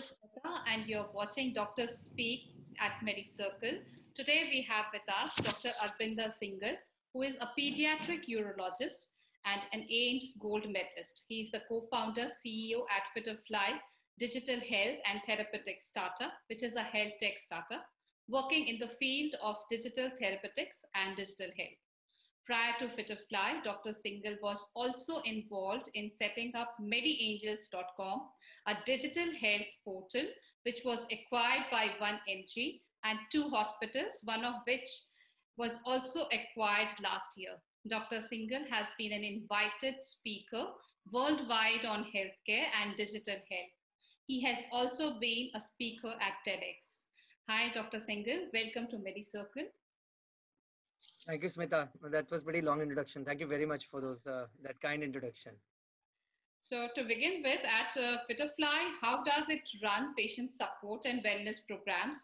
is Smita, and you're watching Doctors Speak at MediCircle. Today we have with us Dr. Arvinder Singhal, who is a pediatric urologist and an AIMS Gold medalist. He is the co-founder, CEO at Fitterfly Digital Health and Therapeutic Startup, which is a health tech startup working in the field of digital therapeutics and digital health. Prior to Fitterfly, Dr. Singhal was also involved in setting up MediAngels.com, a digital health portal which was acquired by 1mg and two hospitals, one of which was also acquired last year. Dr. Singhal has been an invited speaker worldwide on healthcare and digital health. He has also been a speaker at TEDx. Hi, Dr. Singhal. Welcome to MediCircle. Thank you, Smita. That was pretty long introduction. Thank you very much for that kind introduction. So to begin with, at Fitterfly, how does it run patient support and wellness programs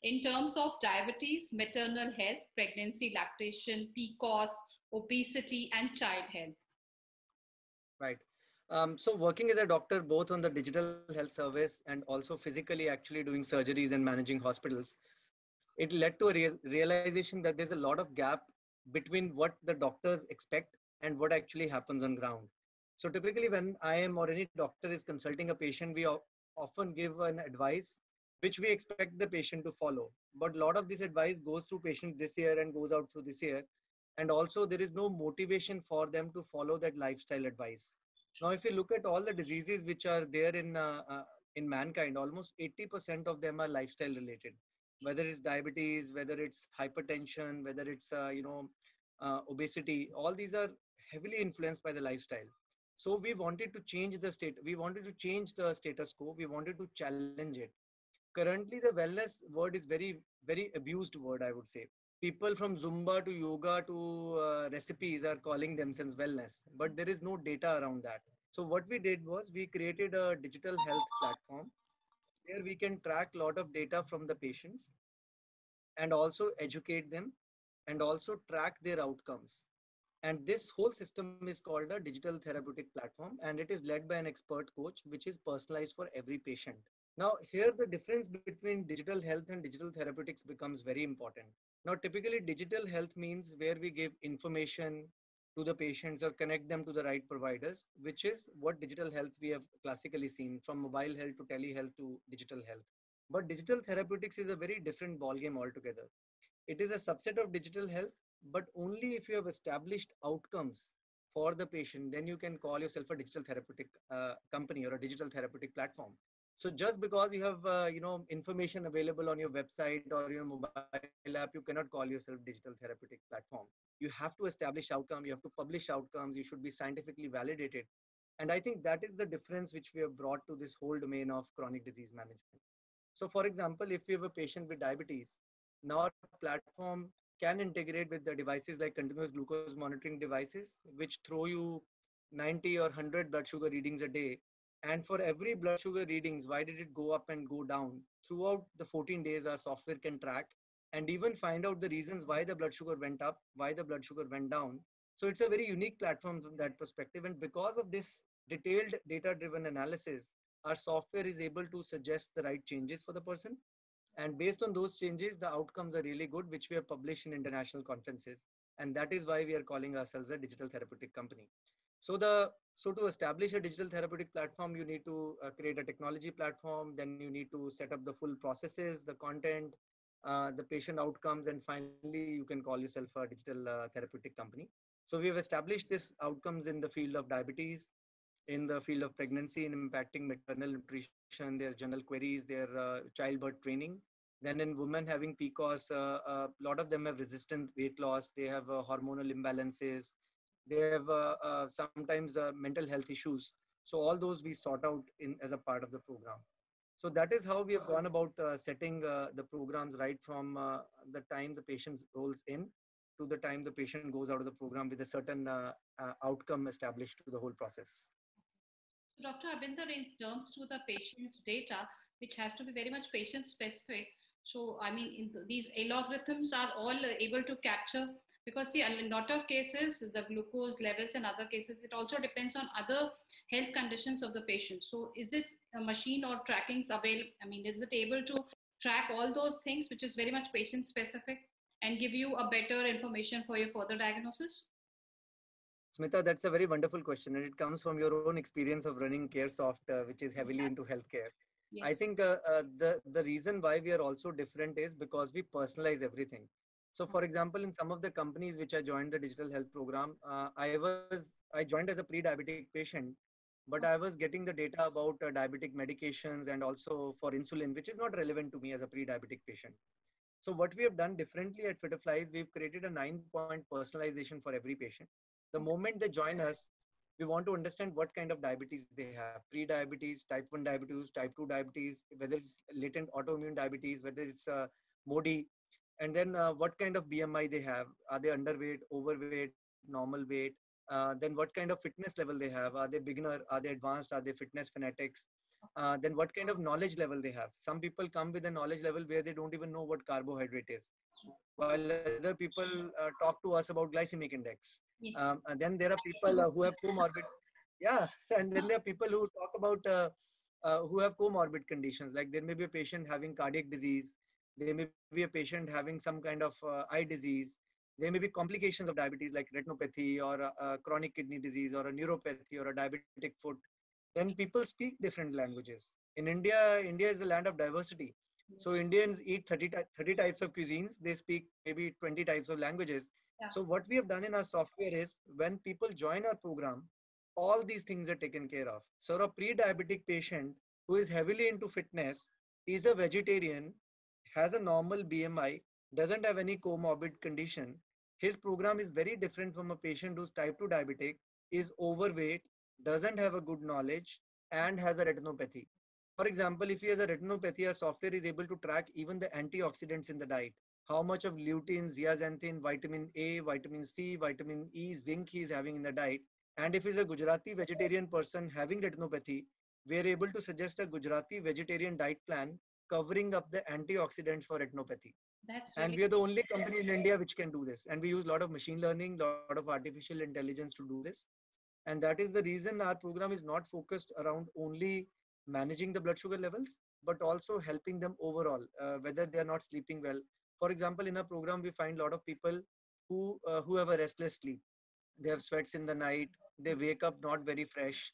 in terms of diabetes, maternal health, pregnancy, lactation, PCOS, obesity, and child health? Right. So working as a doctor, both on the digital health service and also physically actually doing surgeries and managing hospitals, it led to a realization that there's a lot of gap between what the doctors expect and what actually happens on ground. So typically when I am or any doctor is consulting a patient, we often give an advice which we expect the patient to follow. But a lot of this advice goes through patient this year and goes out through this year. And also there is no motivation for them to follow that lifestyle advice. Now, if you look at all the diseases which are there in mankind, almost 80% of them are lifestyle related. Whether it's diabetes, whether it's hypertension, whether it's obesity, all these are heavily influenced by the lifestyle. So we wanted to change the state. We wanted to change the status quo. We wanted to challenge it. Currently, the wellness word is very abused word, I would say. People from Zumba to yoga to recipes are calling themselves wellness, but there is no data around that. So what we did was we created a digital health platform where we can track a lot of data from the patients and also educate them and also track their outcomes. And this whole system is called a digital therapeutic platform, and it is led by an expert coach, which is personalized for every patient. Now, here the difference between digital health and digital therapeutics becomes very important. Now, typically digital health means where we give information to the patients or connect them to the right providers, which is what digital health we have classically seen, from mobile health to telehealth to digital health. But digital therapeutics is a very different ballgame altogether. It is a subset of digital health, but only if you have established outcomes for the patient, then you can call yourself a digital therapeutic company or a digital therapeutic platform. So just because you have information available on your website or your mobile app, you cannot call yourself digital therapeutic platform. You have to establish outcome, you have to publish outcomes, you should be scientifically validated. And I think that is the difference which we have brought to this whole domain of chronic disease management. So for example, if you have a patient with diabetes, now our platform can integrate with the devices like continuous glucose monitoring devices, which throw you 90 or 100 blood sugar readings a day. And for every blood sugar readings, why did it go up and go down? Throughout the 14 days, our software can track and even find out the reasons why the blood sugar went up, why the blood sugar went down. So it's a very unique platform from that perspective. And because of this detailed data-driven analysis, our software is able to suggest the right changes for the person. And based on those changes, the outcomes are really good, which we have published in international conferences. And that is why we are calling ourselves a digital therapeutic company. So to establish a digital therapeutic platform, you need to create a technology platform. Then you need to set up the full processes, the content, the patient outcomes, and finally you can call yourself a digital therapeutic company. So we have established this outcomes in the field of diabetes, in the field of pregnancy, in impacting maternal nutrition, their general queries, their childbirth training. Then in women having PCOS, a lot of them have resistant weight loss. They have hormonal imbalances. They have sometimes mental health issues. So all those we sort out as a part of the program. So that is how we have gone about setting the programs right from the time the patient rolls in to the time the patient goes out of the program with a certain outcome established to the whole process. Dr. Arvinder, in terms to the patient data, which has to be very much patient specific. So, I mean, these algorithms are all able to capture Because see, in a lot of cases, the glucose levels and other cases, it also depends on other health conditions of the patient. So is this a machine or trackings available? I mean, is it able to track all those things, which is very much patient specific, and give you a better information for your further diagnosis? Smita, that's a very wonderful question, and it comes from your own experience of running CareSoft, which is heavily into healthcare. I Yes. think the reason why we are also different is because we personalize everything. So, for example, in some of the companies which I joined the digital health program, I joined as a pre-diabetic patient, but I was getting the data about diabetic medications and also for insulin, which is not relevant to me as a pre-diabetic patient. So what we have done differently at Fitterfly is we've created a 9-point personalization for every patient. The moment they join us, we want to understand what kind of diabetes they have: pre-diabetes, type 1 diabetes, type 2 diabetes, whether it's latent autoimmune diabetes, whether it's MODI, and then what kind of BMI they have. Are they underweight, overweight, normal weight? Then what kind of fitness level they have. Are they beginner? Are they advanced? Are they fitness fanatics? Then what kind of knowledge level they have. Some people come with a knowledge level where they don't even know what carbohydrate is, while other people talk to us about glycemic index. And Yes. then there are people who have comorbid, yeah, and then there are people who talk about who have comorbid conditions. Like there may be a patient having cardiac disease, there may be a patient having some kind of eye disease, there may be complications of diabetes like retinopathy or chronic kidney disease or a neuropathy or a diabetic foot. Then people speak different languages. In India is a land of diversity. So Yes. Indians eat 30 types of cuisines. They speak maybe 20 types of languages. Yeah. So what we have done in our software is when people join our program, all these things are taken care of. So a pre-diabetic patient who is heavily into fitness, is a vegetarian, has a normal BMI, doesn't have any comorbid condition, his program is very different from a patient who's type 2 diabetic, is overweight, doesn't have a good knowledge, and has a retinopathy. For example, if he has a retinopathy, our software is able to track even the antioxidants in the diet. How much of lutein, zeaxanthin, vitamin A, vitamin C, vitamin E, zinc he is having in the diet. And if he's a Gujarati vegetarian person having retinopathy, we are able to suggest a Gujarati vegetarian diet plan covering up the antioxidants for retinopathy. That's And really we are the only company in India which can do this. And we use a lot of machine learning, a lot of artificial intelligence to do this. And that is the reason our program is not focused around only managing the blood sugar levels, but also helping them overall, whether they are not sleeping well. For example, in our program, we find a lot of people who have a restless sleep. They have sweats in the night. They wake up not very fresh.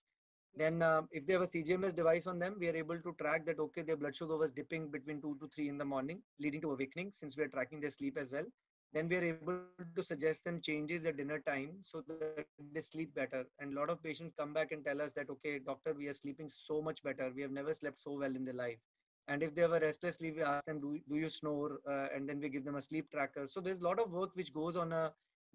Then, if they have a CGMS device on them, we are able to track that, okay, their blood sugar was dipping between 2 to 3 in the morning, leading to awakening, since we are tracking their sleep as well. Then we are able to suggest them changes at dinner time so that they sleep better. And a lot of patients come back and tell us that, okay, doctor, we are sleeping so much better. We have never slept so well in their lives. And if they have a restless sleep, we ask them, do you snore? And then we give them a sleep tracker. So there's a lot of work which goes on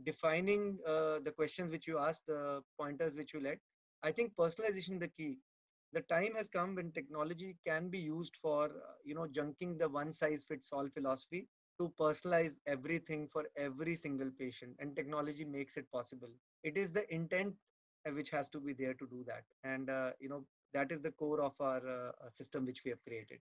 defining the questions which you asked, the pointers which you led. I think personalization is the key. The time has come when technology can be used for, junking the one size fits all philosophy to personalize everything for every single patient. And technology makes it possible. It is the intent which has to be there to do that. And, that is the core of our system which we have created.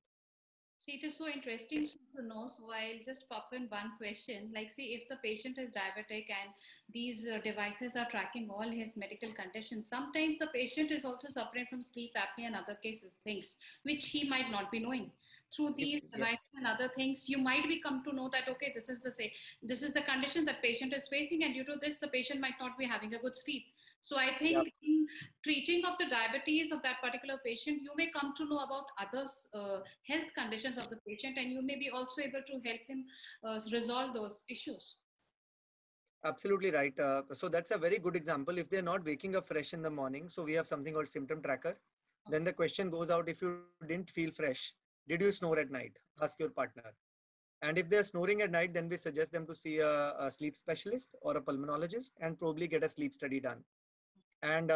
See, it is so interesting to know. So I'll just pop in one question. Like, see, if the patient is diabetic and these devices are tracking all his medical conditions, sometimes the patient is also suffering from sleep apnea and other cases, things which he might not be knowing. Through these devices Yes. and other things, you might be come to know that okay, this is the say, this is the condition that patient is facing, and due to this, the patient might not be having a good sleep. So I Yeah. think in treating of the diabetes of that particular patient, you may come to know about others' health conditions of the patient, and you may be also able to help him resolve those issues. Absolutely right. So that's a very good example. If they're not waking up fresh in the morning, so we have something called symptom tracker. Then Okay. the question goes out: if you didn't feel fresh, did you snore at night? Ask your partner. And if they're snoring at night, then we suggest them to see a sleep specialist or a pulmonologist and probably get a sleep study done. And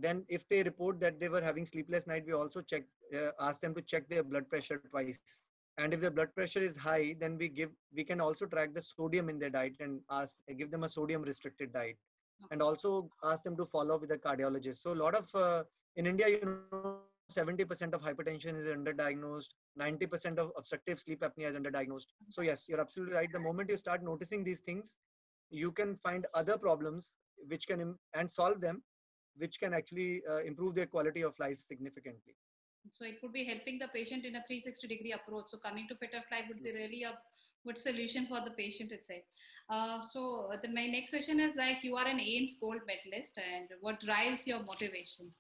then if they report that they were having sleepless night, we also ask them to check their blood pressure twice. And if their blood pressure is high, then we can also track the sodium in their diet and give them a sodium restricted diet, and Okay. also ask them to follow up with a cardiologist. So a lot of in India, 70% of hypertension is underdiagnosed, 90% of obstructive sleep apnea is underdiagnosed. So yes, you're absolutely right. The moment you start noticing these things, you can find other problems which can and solve them, which can actually improve their quality of life significantly. So it would be helping the patient in a 360-degree approach. So coming to Fitterfly would be really a good solution for the patient itself. My next question is like, you are an AIMS gold medalist, and what drives your motivation?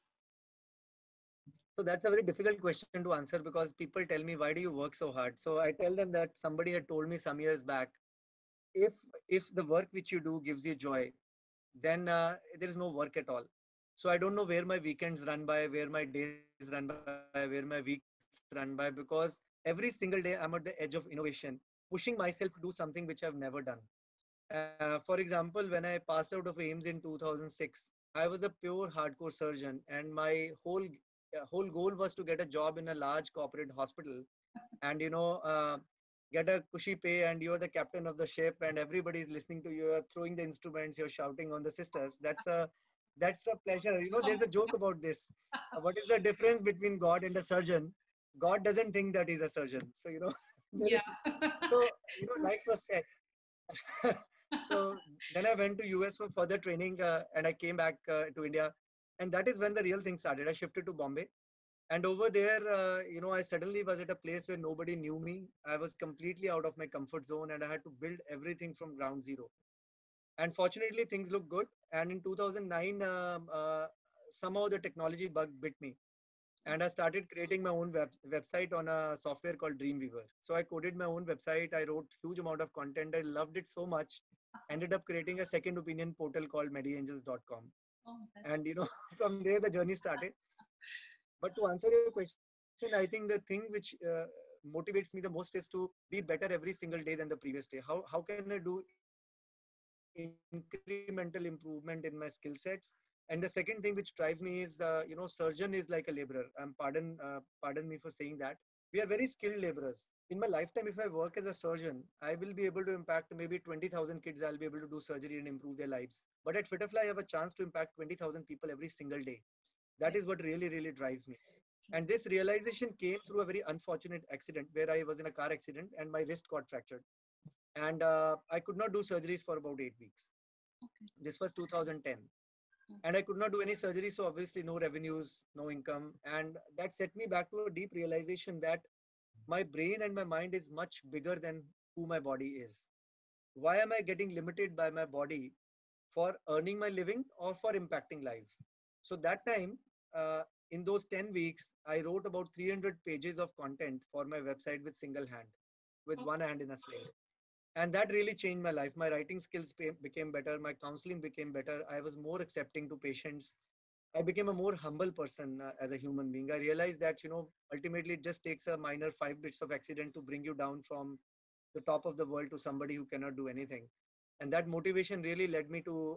So that's a very difficult question to answer, because people tell me, why do you work so hard? So I tell them that somebody had told me some years back, if if the work which you do gives you joy, then there is no work at all. So I don't know where my weekends run by, where my days run by, where my weeks run by, because every single day I'm at the edge of innovation, pushing myself to do something which I've never done. For example, when I passed out of AIMS in 2006, I was a pure hardcore surgeon, and my whole goal was to get a job in a large corporate hospital, and get a cushy pay, and you're the captain of the ship, and everybody's listening to you. You're throwing the instruments, you're shouting on the sisters. That's the pleasure. There's a joke about this. What is the difference between God and a surgeon? God doesn't think that he's a surgeon. So there Yeah. is. So life was set. So then I went to US for further training, and I came back to India, and that is when the real thing started. I shifted to Bombay, and over there, I suddenly was at a place where nobody knew me. I was completely out of my comfort zone, and I had to build everything from ground zero. And fortunately, things look good. And in 2009, somehow the technology bug bit me, and I started creating my own website on a software called Dreamweaver. So I coded my own website. I wrote huge amount of content. I loved it so much. Ended up creating a second opinion portal called mediangels.com. Oh, that's And from there the journey started. But to answer your question, I think the thing which motivates me the most is to be better every single day than the previous day. How can I do incremental improvement in my skill sets? And the second thing which drives me is, surgeon is like a laborer. Pardon me for saying that. We are very skilled laborers. In my lifetime, if I work as a surgeon, I will be able to impact maybe 20,000 kids. I'll be able to do surgery and improve their lives. But at Fitterfly, I have a chance to impact 20,000 people every single day. That is what really, really drives me. And this realization came through a very unfortunate accident where I was in a car accident and my wrist got fractured. And I could not do surgeries for about 8 weeks. okay. This was 2010. Mm. And I could not do any surgery. So obviously no revenues, no income. And that set me back to a deep realization that my brain and my mind is much bigger than who my body is. Why am I getting limited by my body for earning my living or for impacting lives? So that time, uh, in those 10 weeks, I wrote about 300 pages of content for my website with single hand, with Oh, one hand in a sling. And that really changed my life. My writing skills became better. My counseling became better. I was more accepting to patients. I became a more humble person as a human being. I realized that, ultimately it just takes a minor 5 bits of accident to bring you down from the top of the world to somebody who cannot do anything. And that motivation really led me to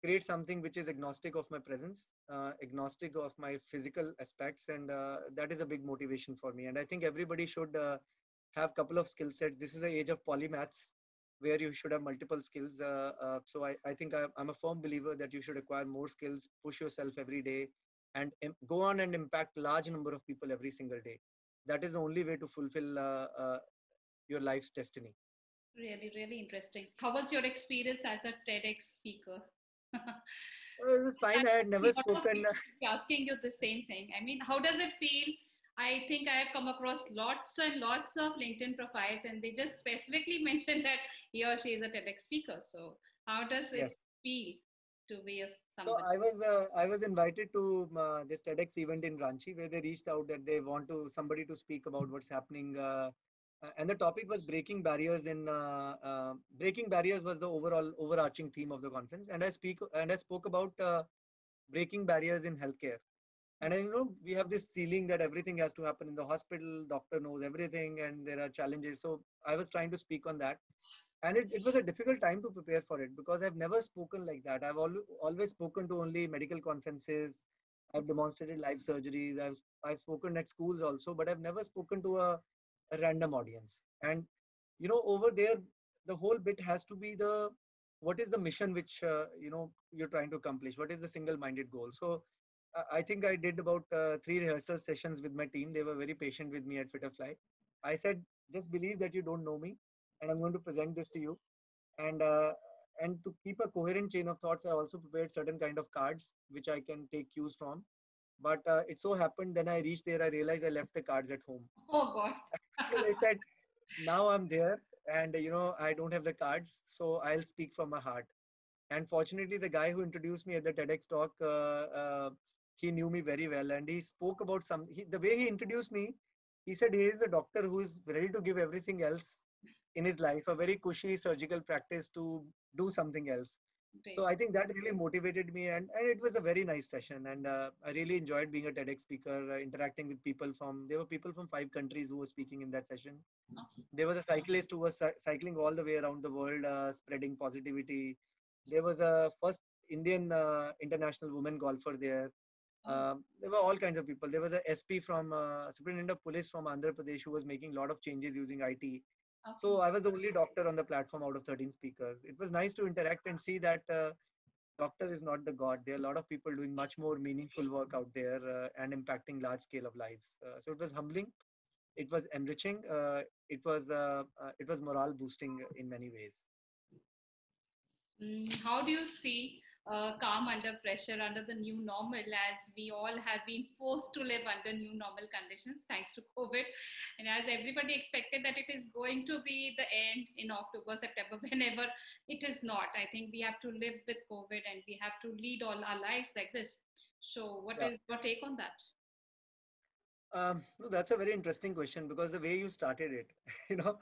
create something which is agnostic of my presence, agnostic of my physical aspects. And that is a big motivation for me. And I think everybody should have couple of skill sets. This is the age of polymaths, where you should have multiple skills. So I think I'm a firm believer that you should acquire more skills, push yourself every day, and go on and impact large number of people every single day. That is the only way to fulfill your life's destiny. really, really interesting. How was your experience as a TEDx speaker? It was fine. I had A never lot of spoken. people asking you the same thing. I mean, how does it feel? I think I have come across lots and lots of LinkedIn profiles, and they just specifically mention that he or she is a TEDx speaker. So, how does it Yes. feel to be So somebody? I was invited to this TEDx event in Ranchi, where they reached out that they want to somebody to speak about what's happening, and the topic was breaking barriers. In breaking barriers was the overall overarching theme of the conference, and I spoke about breaking barriers in healthcare. And we have this feeling that everything has to happen in the hospital. Doctor knows everything, and there are challenges. So I was trying to speak on that, and it was a difficult time to prepare for it, because I've never spoken like that. Always spoken to only medical conferences. I've demonstrated live surgeries. I've spoken at schools also, but I've never spoken to a random audience. And over there, the whole bit has to be the what is the mission which you're trying to accomplish. What is the single-minded goal? So I think I did about 3 rehearsal sessions with my team. They were very patient with me at Fitterfly. I said, just believe that you don't know me, and I'm going to present this to you. And and to keep a coherent chain of thoughts, I also prepared certain kind of cards which I can take cues from. But it so happened then I reached there, I realized I left the cards at home. Oh God. And I said, now I'm there, and I don't have the cards, so I'll speak from my heart. And fortunately, the guy who introduced me at the TEDx talk, he knew me very well, and he spoke about the way he introduced me. He said he is a doctor who is ready to give everything else in his life, a very cushy surgical practice to do something else. So Great. I think that really motivated me, and it was a very nice session. And I really enjoyed being a TEDx speaker, interacting with people there were people from 5 countries who were speaking in that session. There was a cyclist who was cycling all the way around the world, spreading positivity. There was a first Indian international woman golfer there. Oh, There were all kinds of people. There was a SP from Superintendent of Police from Andhra Pradesh who was making a lot of changes using IT. okay. So I was the only doctor on the platform out of 13 speakers. It was nice to interact and see that doctor is not the god. There are a lot of people doing much more meaningful work out there and impacting large scale of lives. So it was humbling. It was enriching. It was morale boosting in many ways. How do you see calm under pressure under the new normal, as we all have been forced to live under new normal conditions thanks to COVID? And as everybody expected that it is going to be the end in October, September, whenever it is not. I think we have to live with COVID and we have to lead all our lives like this. So, what Yeah. is your take on that? No, that's a very interesting question because the way you started it, you know,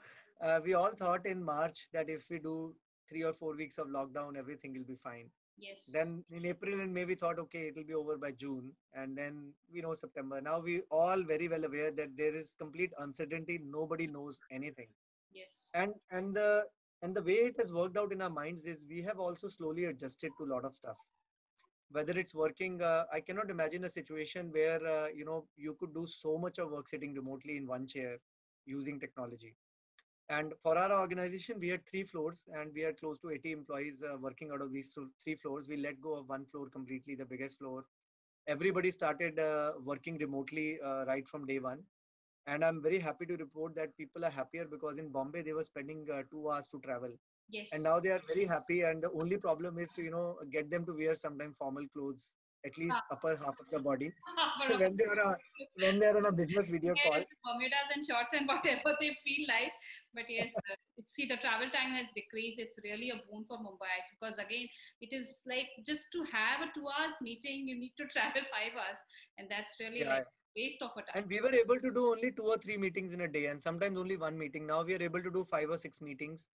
we all thought in March that if we do 3 or 4 weeks of lockdown, everything will be fine. Yes, Then in April and May, we thought, okay, it will be over by June. And then we know September. Now we all very well aware that there is complete uncertainty. Nobody knows anything. yes, And and the way it has worked out in our minds is we have also slowly adjusted to a lot of stuff. Whether it's working, I cannot imagine a situation where you could do so much of work sitting remotely in one chair using technology. And for our organization, we had 3 floors and we had close to 80 employees working out of these 3 floors. We let go of one floor completely, the biggest floor. Everybody started working remotely right from day one. And I'm very happy to report that people are happier because in Bombay, they were spending 2 hours to travel. And yes. now they are very happy. And the only problem is to, get them to wear sometime formal clothes, at least upper half of the body, when they are when they are on a business video Get call. into Bermudas and shorts and whatever they feel like. But yes, see, the travel time has decreased. It's really a boon for Mumbai because again, it is like just to have a 2 hours meeting, you need to travel 5 hours, and that's really Yeah. like waste of a time. And we were able to do only 2 or 3 meetings in a day, and sometimes only one meeting. Now we are able to do 5 or 6 meetings.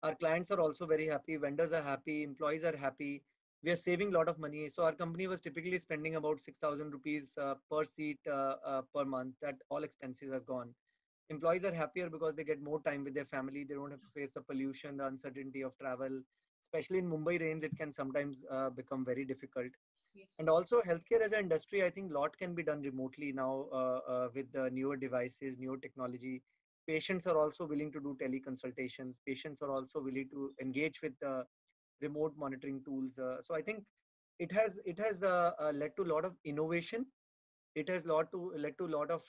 Our clients are also very happy. Vendors are happy. Employees are happy. We are saving a lot of money. So our company was typically spending about 6,000 rupees per seat per month. That all expenses are gone. Employees are happier because they get more time with their family. They don't have to face the pollution, the uncertainty of travel. Especially in Mumbai rains, it can sometimes become very difficult. And Yes, also healthcare as an industry, I think a lot can be done remotely now with the newer devices, newer technology. Patients are also willing to do teleconsultations. Patients are also willing to engage with the remote monitoring tools. So I think it has led to a lot of innovation. It has led to a lot of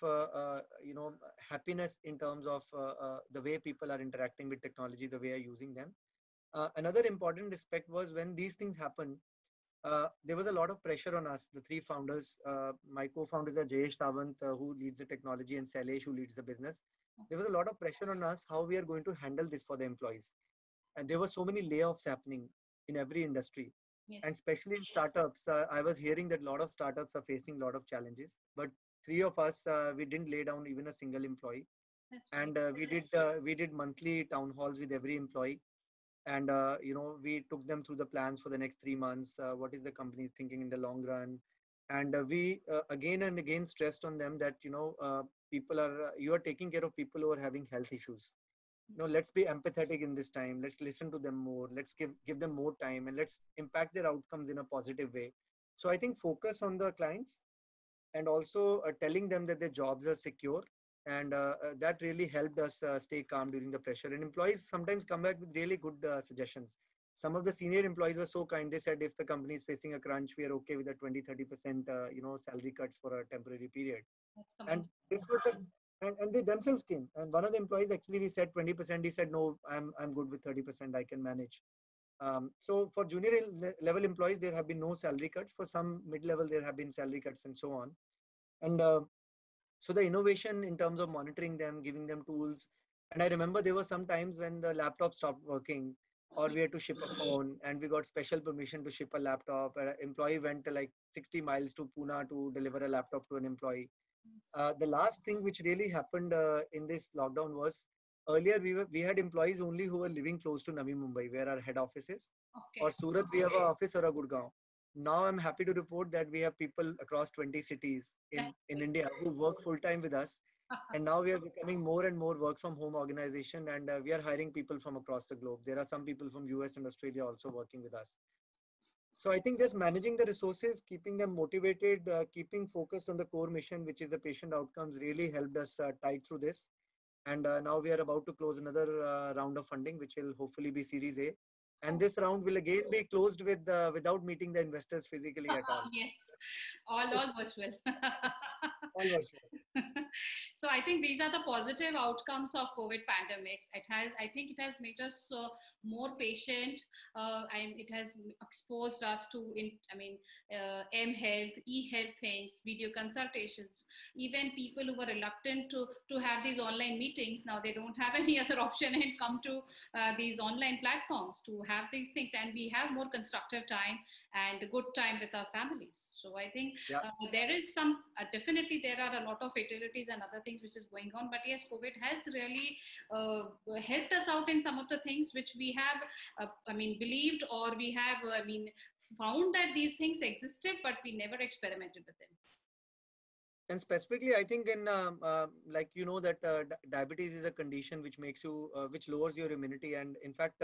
happiness in terms of the way people are interacting with technology, the way are using them. Another important aspect was when these things happen, there was a lot of pressure on us, the 3 founders. My co-founders are Jayesh Sawant, who leads the technology, and Sailesh, who leads the business. There was a lot of pressure on us how we are going to handle this for the employees. And there were so many layoffs happening in every industry. And yes, especially in startups, I was hearing that a lot of startups are facing a lot of challenges. But 3 of us, we didn't lay down even a single employee. that's great. And we did monthly town halls with every employee, and we took them through the plans for the next 3 months. What is the company thinking in the long run? And we again and again stressed on them that people are you are taking care of people who are having health issues. Let's be empathetic in this time. Let's listen to them more. Let's give them more time, and let's impact their outcomes in a positive way. So I think focus on the clients, and also telling them that their jobs are secure, and that really helped us stay calm during the pressure. And employees sometimes come back with really good suggestions. Some of the senior employees were so kind. They said if the company is facing a crunch, we are okay with a 20-30% salary cuts for a temporary period. That's And commendable. this was the and they themselves came. And one of the employees, actually, we said 20%. He said no, I'm good with 30%. I can manage. So for junior level employees, there have been no salary cuts. For some mid-level, there have been salary cuts and so on. And so the innovation in terms of monitoring them, giving them tools. And I remember there were some times when the laptop stopped working or we had to ship a phone and we got special permission to ship a laptop. An employee went to like 60 miles to Pune to deliver a laptop to an employee. The last thing which really happened in this lockdown was earlier we had employees only who were living close to Navi Mumbai, where our head office is, or Okay. Surat we have an office, or a Gurgaon. Now I'm happy to report that we have people across 20 cities That's in good. India who work full time with us. And now we are becoming more and more work from home organization, and we are hiring people from across the globe. There are some people from US and Australia also working with us. So I think just managing the resources, keeping them motivated, keeping focused on the core mission, which is the patient outcomes, really helped us tide through this. And now we are about to close another round of funding, which will hopefully be Series A. And Oh, this round will again be closed with without meeting the investors physically at all. yes, all virtual. All virtual. So I think these are the positive outcomes of COVID pandemics. I think it has made us more patient, and it has exposed us to, M-health, e-health things, video consultations. Even people who were reluctant to have these online meetings, now they don't have any other option and come to these online platforms to have these things, and we have more constructive time and good time with our families. So I think Yeah. there is some definitely there are a lot of fatalities and other things which is going on, but yes, COVID has really helped us out in some of the things which we have believed, or we have found that these things existed but we never experimented with them. And specifically, I think in like you know that diabetes is a condition which makes you which lowers your immunity. And in fact,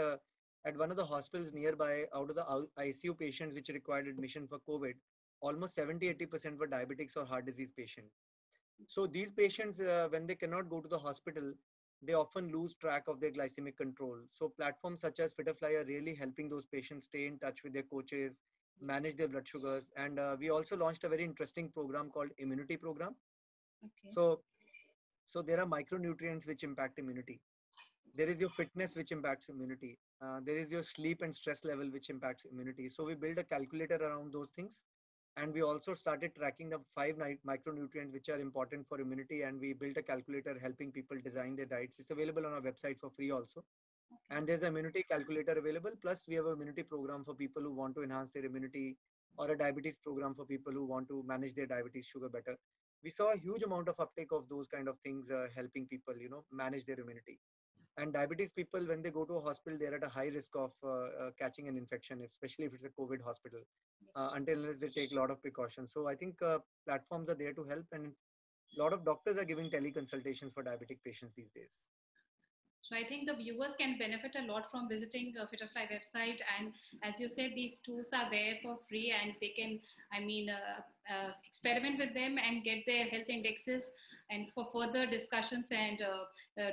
at one of the hospitals nearby, out of the ICU patients which required admission for COVID, almost 70-80% were diabetics or heart disease patients. So these patients, when they cannot go to the hospital, they often lose track of their glycemic control. So platforms such as Fitterfly are really helping those patients stay in touch with their coaches, manage their blood sugars. And we also launched a very interesting program called Immunity Program. Okay. So, so there are micronutrients which impact immunity. There is your fitness which impacts immunity. There is your sleep and stress level which impacts immunity. So we build a calculator around those things, and we also started tracking the micronutrients which are important for immunity, and we built a calculator helping people design their diets. It's available on our website for free also. And there's an immunity calculator available, plus we have an immunity program for people who want to enhance their immunity, or a diabetes program for people who want to manage their diabetes sugar better. We saw a huge amount of uptake of those kind of things, helping people manage their immunity. And diabetes people, when they go to a hospital, they're at a high risk of catching an infection, especially if it's a COVID hospital, Yes. until unless they take a lot of precautions. So I think platforms are there to help, and a lot of doctors are giving teleconsultations for diabetic patients these days. So I think the viewers can benefit a lot from visiting Fitterfly website, and as you said, these tools are there for free, and they can, experiment with them and get their health indexes. And for further discussions and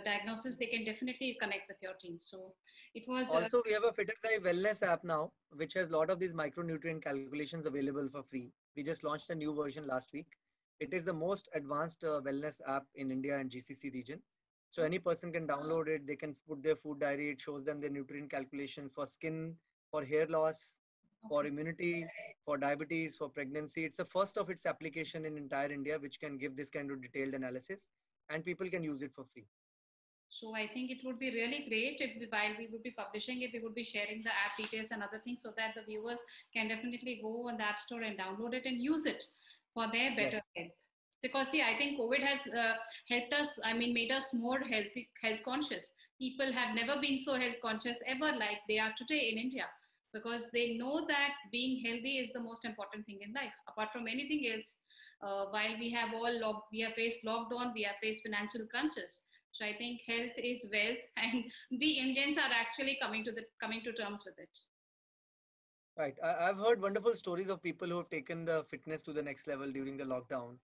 diagnosis, they can definitely connect with your team. So it was Also, we have a Fitterfly Wellness app now, which has a lot of these micronutrient calculations available for free. We just launched a new version last week. It is the most advanced wellness app in India and GCC region. So any person can download it. They can put their food diary. It shows them their nutrient calculation for skin, for hair loss, for okay. immunity, for diabetes, for pregnancy. It's the first of its application in entire India, which can give this kind of detailed analysis, and people can use it for free. So I think it would be really great if while we would be publishing it, we would be sharing the app details and other things so that the viewers can definitely go on the app store and download it and use it for their better Yes. health. Because see, I think COVID has helped us. Made us more health conscious. People have never been so health conscious ever like they are today in India, because they know that being healthy is the most important thing in life. Apart from anything else, while we have faced lockdown, we have faced financial crunches. So I think health is wealth, and we Indians are actually coming to terms with it. Right. I've heard wonderful stories of people who have taken the fitness to the next level during the lockdown.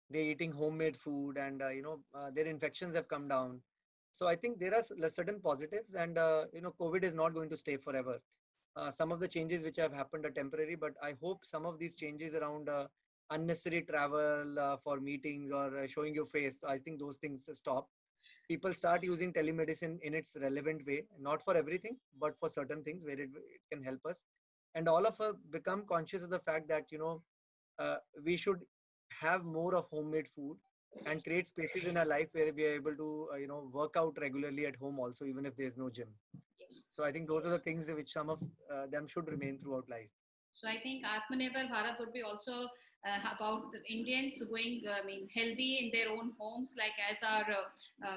They're eating homemade food, and their infections have come down. So I think there are certain positives, and COVID is not going to stay forever. Some of the changes which have happened are temporary, but I hope some of these changes around unnecessary travel for meetings or showing your face, I think those things stop. people start using telemedicine in its relevant way, not for everything, but for certain things where it can help us. And all of us become conscious of the fact that, we should have more of homemade food and create spaces in our life where we are able to, work out regularly at home also, even if there's no gym. Yes. So I think those are the things which some of them should remain throughout life. So I think Atmanirbhar Bharat would be also about the Indians going, healthy in their own homes, like as our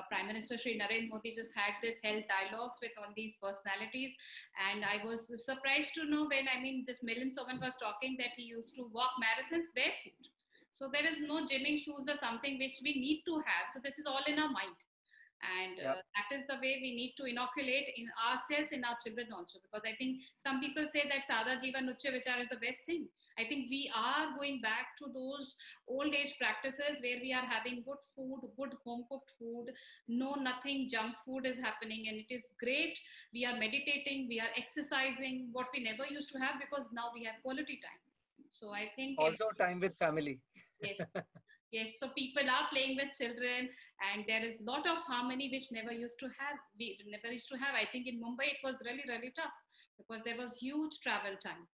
Prime Minister Shri Narendra Modi just had this health dialogues with all these personalities. And I was surprised to know when, this Milind Soman was talking that he used to walk marathons barefoot. So there is no gymming shoes or something which we need to have. So this is all in our mind. And Yeah. that is the way we need to inoculate in ourselves, in our children also, because I think some people say that Sada Jivan Uche Vichar is the best thing. I think we are going back to those old age practices where we are having good food, good home cooked food, no nothing junk food is happening, and it is great. We are meditating, we are exercising, what we never used to have, because now we have quality time. So I think Also time with family. yes, yes. So people are playing with children, and there is a lot of harmony which never used to have. We never used to have. I think in Mumbai it was really, really tough because there was huge travel time.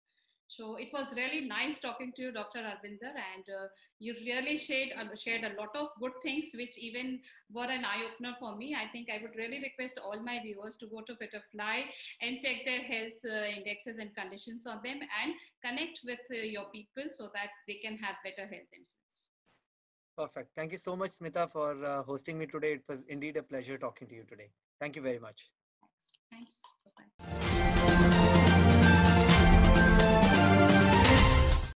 So it was really nice talking to you, Dr. Arvinder, and you really shared a lot of good things, which even were an eye opener for me. I think I would really request all my viewers to go to Fitterfly and check their health indexes and conditions on them, and connect with your people so that they can have better health themselves. Perfect. Thank you so much, Smita, for hosting me today. It was indeed a pleasure talking to you today. Thank you very much. Thanks. Thanks.